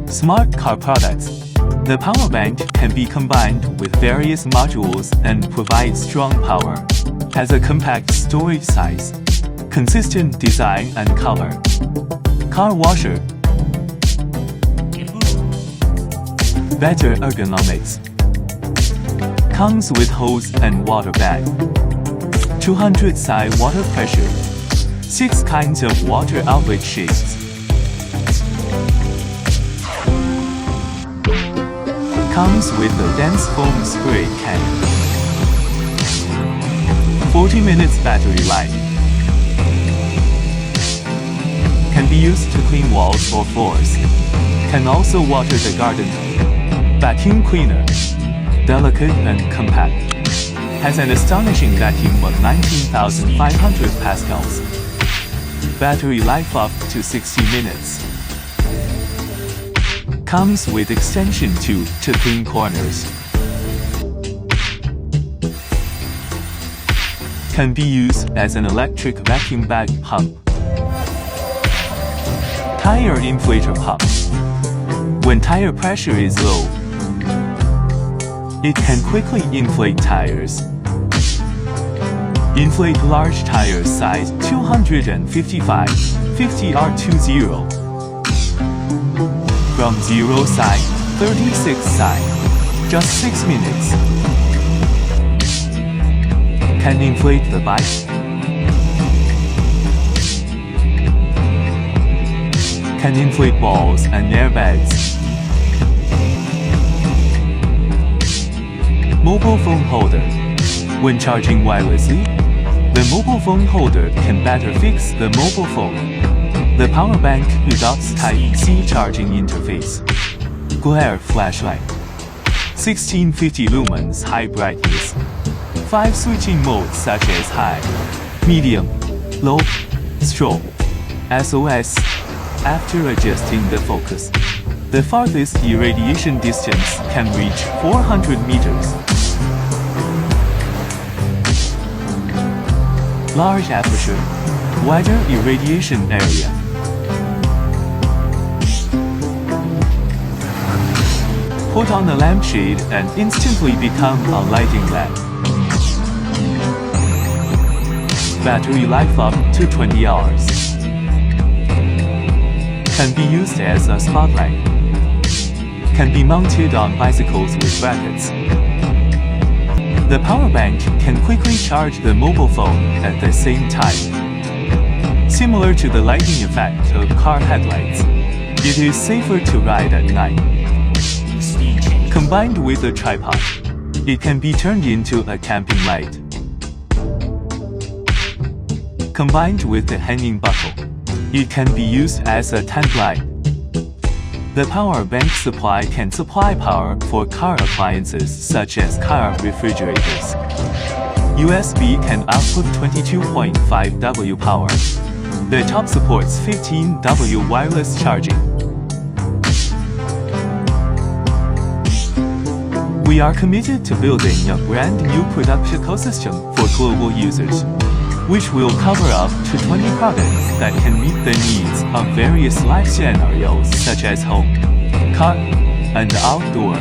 Smart car products. The power bank can be combined with various modules and provide strong power. Has a compact storage size, consistent design and color. Car washer. Better ergonomics. Comes with hose and water bag. 200 psi water pressure. 6 kinds of water outlet shapes. Comes with a dense foam spray can. 40 minutes battery life. Can be used to clean walls or floors. Can also water the garden. Vacuum cleaner. Delicate and compact. Has an astonishing vacuum of 19,500 pascals. Battery life up to 60 minutes. Comes with extension tube to clean corners. Can be used as an electric vacuum bag pump. Tire inflator pump. When tire pressure is low, it can quickly inflate tires. Inflate large tires size 255, 50 R20. From 0 psi, 36 psi, just 6 minutes. Can inflate the bike. Can inflate balls and airbags. Mobile phone holder. When charging wirelessly, the mobile phone holder can better fix the mobile phone. The power bank adopts Type-C charging interface. Glare flashlight. 1650 lumens high brightness. 5 switching modes such as high, medium, low, strobe, SOS. After adjusting the focus, the farthest irradiation distance can reach 400 meters. Large aperture, wider irradiation area. Put on a lampshade and instantly become a lighting lamp. Battery life up to 20 hours. Can be used as a spotlight. Can be mounted on bicycles with brackets. The power bank can quickly charge the mobile phone at the same time. Similar to the lighting effect of car headlights, it is safer to ride at night. Combined with a tripod, it can be turned into a camping light. Combined with the hanging buckle, it can be used as a tent light. The power bank supply can supply power for car appliances such as car refrigerators. USB can output 22.5 W power. The top supports 15 W wireless charging. We are committed to building a brand new product ecosystem for global users, which will cover up to 20 products that can meet the needs of various life scenarios such as home, car, and outdoor.